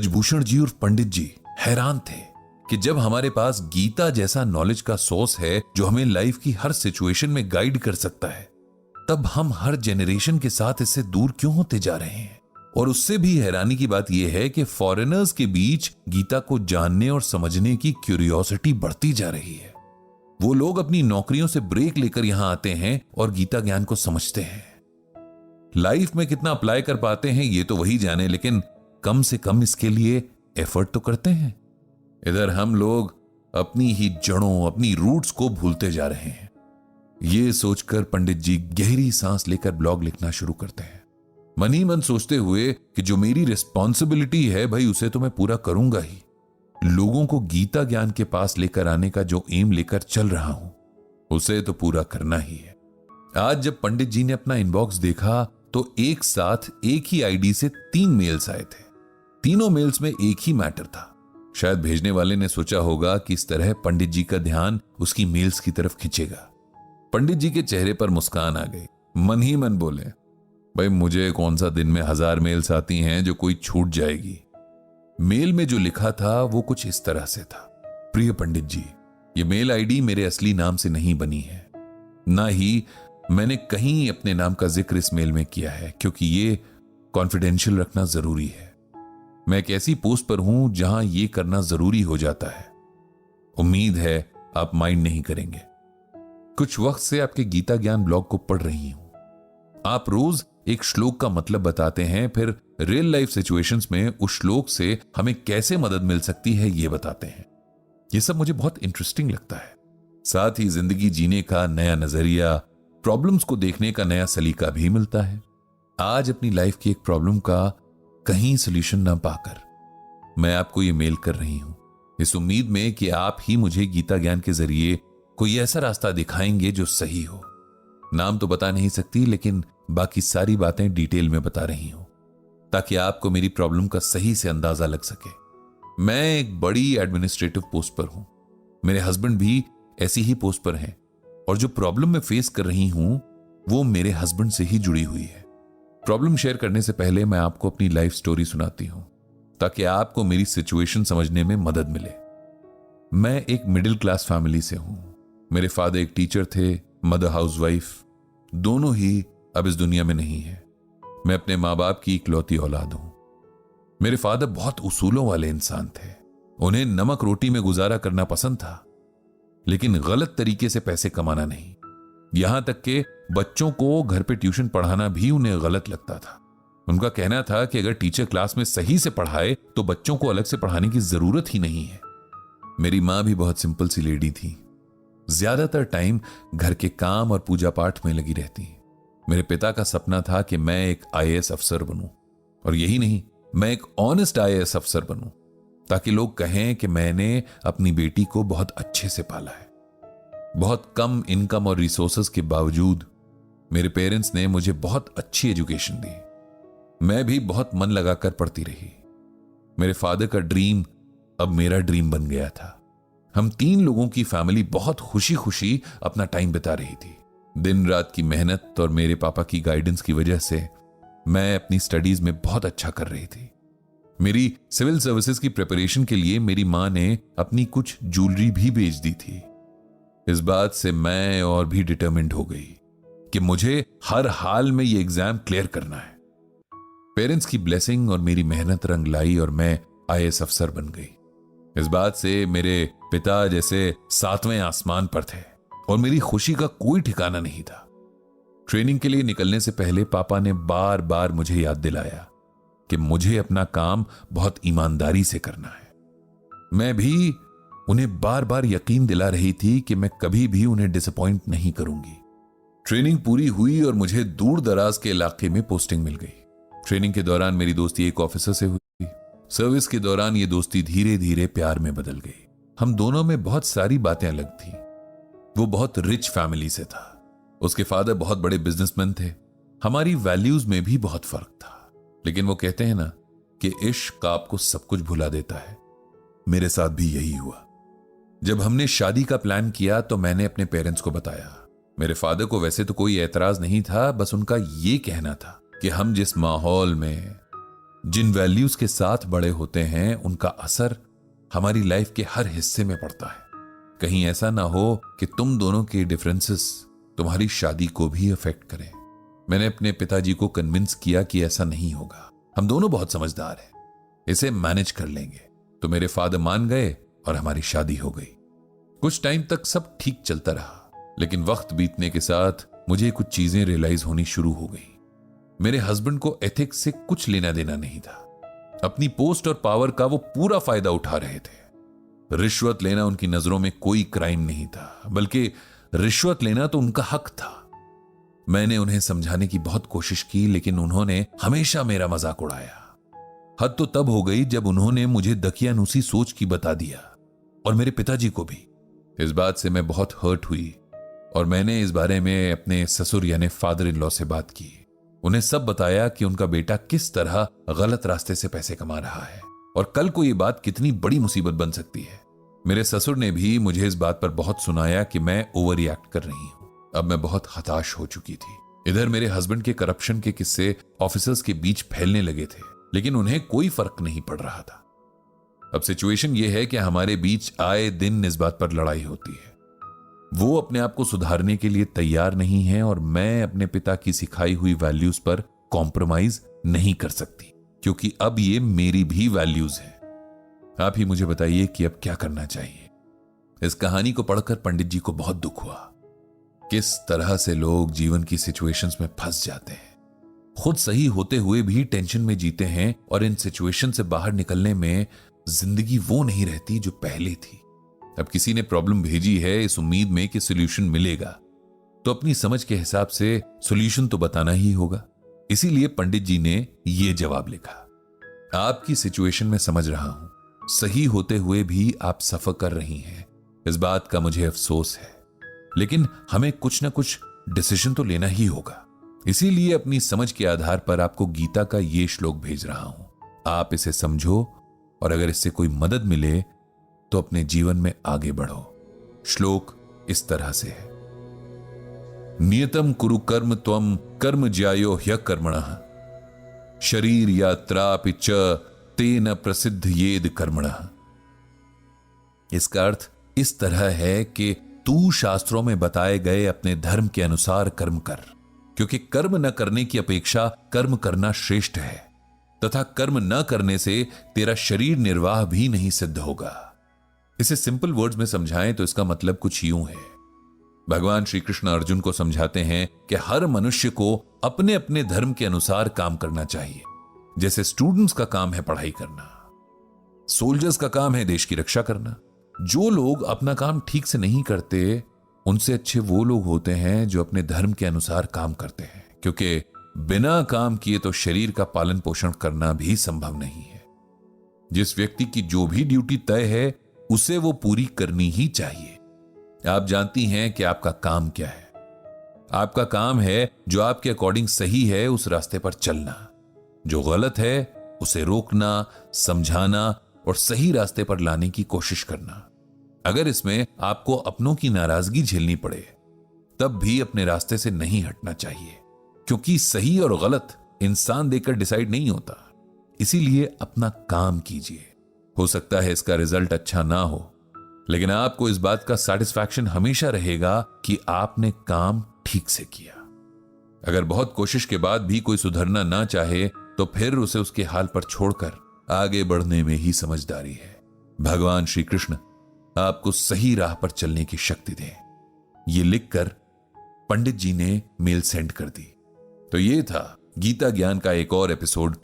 ब्रजभूषण जी और पंडित जी हैरान थे कि जब हमारे पास गीता जैसा नॉलेज का सोर्स है जो हमें लाइफ की हर सिचुएशन में गाइड कर सकता है, तब हम हर जेनरेशन के साथ इससे दूर क्यों होते जा रहे हैं। और उससे भी हैरानी की बात यह है कि फॉरेनर्स के बीच गीता को जानने और समझने की क्यूरियोसिटी बढ़ती जा रही है। वो लोग अपनी नौकरियों से ब्रेक लेकर यहां आते हैं और गीता ज्ञान को समझते हैं। लाइफ में कितना अप्लाई कर पाते हैं ये तो वही जाने, लेकिन कम से कम इसके लिए एफर्ट तो करते हैं। इधर हम लोग अपनी ही जड़ों, अपनी रूट्स को भूलते जा रहे हैं। ये सोचकर पंडित जी गहरी सांस लेकर ब्लॉग लिखना शुरू करते हैं, मन ही मन सोचते हुए कि जो मेरी रिस्पॉन्सिबिलिटी है भाई उसे तो मैं पूरा करूंगा ही। लोगों को गीता ज्ञान के पास लेकर आने का जो एम लेकर चल रहा हूं उसे तो पूरा करना ही है। आज जब पंडित जी ने अपना इनबॉक्स देखा तो एक साथ एक ही आईडी से 3 मेल्स आए थे। तीनों मेल्स में एक ही मैटर था। शायद भेजने वाले ने सोचा होगा कि इस तरह पंडित जी का ध्यान उसकी मेल्स की तरफ खींचेगा। पंडित जी के चेहरे पर मुस्कान आ गई, मन ही मन बोले, भाई मुझे कौन सा दिन में 1000 मेल्स आती हैं जो कोई छूट जाएगी। मेल में जो लिखा था वो कुछ इस तरह से था, प्रिय पंडित जी, ये मेल आईडी मेरे असली नाम से नहीं बनी है, ना ही मैंने कहीं अपने नाम का जिक्र इस मेल में किया है, क्योंकि ये कॉन्फिडेंशियल रखना जरूरी है। मैं एक ऐसी पोस्ट पर हूं जहां यह करना जरूरी हो जाता है। उम्मीद है आप माइंड नहीं करेंगे। कुछ वक्त से आपके गीता ज्ञान ब्लॉग को पढ़ रही हूं। आप रोज एक श्लोक का मतलब बताते हैं, फिर रियल लाइफ सिचुएशंस में उस श्लोक से हमें कैसे मदद मिल सकती है ये बताते हैं। यह सब मुझे बहुत इंटरेस्टिंग लगता है। साथ ही जिंदगी जीने का नया नजरिया, प्रॉब्लम्स को देखने का नया सलीका भी मिलता है। आज अपनी लाइफ की एक प्रॉब्लम का कहीं सोल्यूशन ना पाकर मैं आपको ये मेल कर रही हूं, इस उम्मीद में कि आप ही मुझे गीता ज्ञान के जरिए कोई ऐसा रास्ता दिखाएंगे जो सही हो। नाम तो बता नहीं सकती, लेकिन बाकी सारी बातें डिटेल में बता रही हूं ताकि आपको मेरी प्रॉब्लम का सही से अंदाजा लग सके। मैं एक बड़ी एडमिनिस्ट्रेटिव पोस्ट पर हूं, मेरे हस्बैंड भी ऐसी ही पोस्ट पर हैं, और जो प्रॉब्लम मैं फेस कर रही हूं वो मेरे हस्बैंड से ही जुड़ी हुई है। प्रॉब्लम शेयर करने से पहले मैं आपको अपनी लाइफ स्टोरी सुनाती हूं ताकि आपको मेरी सिचुएशन समझने में मदद मिले। मैं एक मिडिल क्लास फैमिली से हूं। मेरे फादर एक टीचर थे, मदर हाउसवाइफ, दोनों ही अब इस दुनिया में नहीं है। मैं अपने मां बाप की इकलौती औलाद हूं। मेरे फादर बहुत उसूलों वाले इंसान थे। उन्हें नमक रोटी में गुजारा करना पसंद था, लेकिन गलत तरीके से पैसे कमाना नहीं। यहां तक कि बच्चों को घर पे ट्यूशन पढ़ाना भी उन्हें गलत लगता था। उनका कहना था कि अगर टीचर क्लास में सही से पढ़ाए तो बच्चों को अलग से पढ़ाने की जरूरत ही नहीं है। मेरी मां भी बहुत सिंपल सी लेडी थी, ज्यादातर टाइम घर के काम और पूजा पाठ में लगी रहती। मेरे पिता का सपना था कि मैं एक आईएएस अफसर बनूं, और यही नहीं, मैं एक ऑनेस्ट आईएएस अफसर बनूं ताकि लोग कहें कि मैंने अपनी बेटी को बहुत अच्छे से पाला है। बहुत कम इनकम और रिसोर्सेज के बावजूद मेरे पेरेंट्स ने मुझे बहुत अच्छी एजुकेशन दी। मैं भी बहुत मन लगाकर पढ़ती रही। मेरे फादर का ड्रीम अब मेरा ड्रीम बन गया था। हम 3 लोगों की फैमिली बहुत खुशी खुशी अपना टाइम बिता रही थी। दिन रात की मेहनत और मेरे पापा की गाइडेंस की वजह से मैं अपनी स्टडीज में बहुत अच्छा कर रही थी। मेरी सिविल सर्विसेज की प्रिपरेशन के लिए मेरी मां ने अपनी कुछ ज्वेलरी भी बेच दी थी। इस बात से मैं और भी डिटरमिन्ड हो गई कि मुझे हर हाल में ये एग्जाम क्लियर करना है। पेरेंट्स की ब्लेसिंग और मेरी मेहनत रंग लाई और मैं आईएएस अफसर बन गई। इस बात से मेरे पिता जैसे 7वें आसमान पर थे और मेरी खुशी का कोई ठिकाना नहीं था। ट्रेनिंग के लिए निकलने से पहले पापा ने बार बार मुझे याद दिलाया कि मुझे अपना काम बहुत ईमानदारी से करना है। मैं भी उन्हें बार बार यकीन दिला रही थी कि मैं कभी भी उन्हें डिसअपॉइंट नहीं करूंगी। ट्रेनिंग पूरी हुई और मुझे दूर दराज के इलाके में पोस्टिंग मिल गई। ट्रेनिंग के दौरान मेरी दोस्ती एक ऑफिसर से हुई। सर्विस के दौरान ये दोस्ती धीरे धीरे प्यार में बदल गई। हम दोनों में बहुत सारी बातें अलग थी। वो बहुत रिच फैमिली से था, उसके फादर बहुत बड़े बिजनेसमैन थे। हमारी वैल्यूज में भी बहुत फर्क था, लेकिन वो कहते हैं ना कि इश्क आपको सब कुछ भुला देता है। मेरे साथ भी यही हुआ। जब हमने शादी का प्लान किया तो मैंने अपने पेरेंट्स को बताया। मेरे फादर को वैसे तो कोई एतराज नहीं था, बस उनका ये कहना था कि हम जिस माहौल में जिन वैल्यूज के साथ बड़े होते हैं उनका असर हमारी लाइफ के हर हिस्से में पड़ता है। कहीं ऐसा ना हो कि तुम दोनों के डिफरेंसेस तुम्हारी शादी को भी अफेक्ट करें। मैंने अपने पिताजी को कन्विंस किया कि ऐसा नहीं होगा, हम दोनों बहुत समझदार हैं, इसे मैनेज कर लेंगे। तो मेरे फादर मान गए और हमारी शादी हो गई। कुछ टाइम तक सब ठीक चलता रहा, लेकिन वक्त बीतने के साथ मुझे कुछ चीजें रियलाइज होनी शुरू हो गई। मेरे हस्बैंड को एथिक्स से कुछ लेना देना नहीं था। अपनी पोस्ट और पावर का वो पूरा फायदा उठा रहे थे। रिश्वत लेना उनकी नजरों में कोई क्राइम नहीं था, बल्कि रिश्वत लेना तो उनका हक था। मैंने उन्हें समझाने की बहुत कोशिश की, लेकिन उन्होंने हमेशा मेरा मजाक उड़ाया। हद तो तब हो गई जब उन्होंने मुझे दकियानूसी सोच की बता दिया, और मेरे पिताजी को भी। इस बात से मैं बहुत हर्ट हुई और मैंने इस बारे में अपने ससुर यानी फादर इन लॉ से बात की। उन्हें सब बताया कि उनका बेटा किस तरह गलत रास्ते से पैसे कमा रहा है और कल को यह बात कितनी बड़ी मुसीबत बन सकती है। मेरे ससुर ने भी मुझे इस बात पर बहुत सुनाया कि मैं ओवर रिएक्ट कर रही हूं। अब मैं बहुत हताश हो चुकी थी। इधर मेरे हस्बैंड के करप्शन के किस्से ऑफिसर्स के बीच फैलने लगे थे, लेकिन उन्हें कोई फर्क नहीं पड़ रहा था। अब सिचुएशन यह है कि हमारे बीच आए दिन इस बात पर लड़ाई होती है। वो अपने आप को सुधारने के लिए तैयार नहीं है और मैं अपने पिता की सिखाई हुई वैल्यूज पर कॉम्प्रोमाइज नहीं कर सकती, क्योंकि अब ये मेरी भी वैल्यूज है। आप ही मुझे बताइए कि अब क्या करना चाहिए। इस कहानी को पढ़कर पंडित जी को बहुत दुख हुआ। किस तरह से लोग जीवन की सिचुएशंस में फंस जाते हैं, खुद सही होते हुए भी टेंशन में जीते हैं और इन सिचुएशन से बाहर निकलने में जिंदगी वो नहीं रहती जो पहले थी। अब किसी ने प्रॉब्लम भेजी है इस उम्मीद में कि सॉल्यूशन मिलेगा, तो अपनी समझ के हिसाब से सॉल्यूशन तो बताना ही होगा। इसीलिए पंडित जी ने यह जवाब लिखा। आपकी सिचुएशन में समझ रहा हूं, सही होते हुए भी आप सफर कर रही हैं, इस बात का मुझे अफसोस है, लेकिन हमें कुछ ना कुछ डिसीजन तो लेना ही होगा। इसीलिए अपनी समझ के आधार पर आपको गीता का ये श्लोक भेज रहा हूं। आप इसे समझो और अगर इससे कोई मदद मिले तो अपने जीवन में आगे बढ़ो। श्लोक इस तरह से है, नियतम कुरु कर्म त्वम कर्म ज्यायो ह्यकर्मणः शरीर यात्रापि च तेन प्रसिद्ध येद कर्मणः। इसका अर्थ इस तरह है कि तू शास्त्रों में बताए गए अपने धर्म के अनुसार कर्म कर, क्योंकि कर्म न करने की अपेक्षा कर्म करना श्रेष्ठ है, तथा कर्म न करने से तेरा शरीर निर्वाह भी नहीं सिद्ध होगा। इसे सिंपल वर्ड्स में समझाएं तो इसका मतलब कुछ यूं है। भगवान श्री कृष्ण अर्जुन को समझाते हैं कि हर मनुष्य को अपने अपने धर्म के अनुसार काम करना चाहिए। जैसे स्टूडेंट्स का काम है पढ़ाई करना, सोल्जर्स का काम है देश की रक्षा करना। जो लोग अपना काम ठीक से नहीं करते, उनसे अच्छे वो लोग होते हैं जो अपने धर्म के अनुसार काम करते हैं, क्योंकि बिना काम किए तो शरीर का पालन पोषण करना भी संभव नहीं है। जिस व्यक्ति की जो भी ड्यूटी तय है उसे वो पूरी करनी ही चाहिए। आप जानती हैं कि आपका काम क्या है। आपका काम है जो आपके अकॉर्डिंग सही है उस रास्ते पर चलना, जो गलत है उसे रोकना, समझाना और सही रास्ते पर लाने की कोशिश करना। अगर इसमें आपको अपनों की नाराजगी झेलनी पड़े तब भी अपने रास्ते से नहीं हटना चाहिए, क्योंकि सही और गलत इंसान देखकर डिसाइड नहीं होता। इसीलिए अपना काम कीजिए। हो सकता है इसका रिजल्ट अच्छा ना हो, लेकिन आपको इस बात का सेटिस्फैक्शन हमेशा रहेगा कि आपने काम ठीक से किया। अगर बहुत कोशिश के बाद भी कोई सुधरना ना चाहे तो फिर उसे उसके हाल पर छोड़कर आगे बढ़ने में ही समझदारी है। भगवान श्री कृष्ण आपको सही राह पर चलने की शक्ति दें। यह लिखकर पंडित जी ने मेल सेंड कर दी। तो यह था गीता ज्ञान का एक और एपिसोड।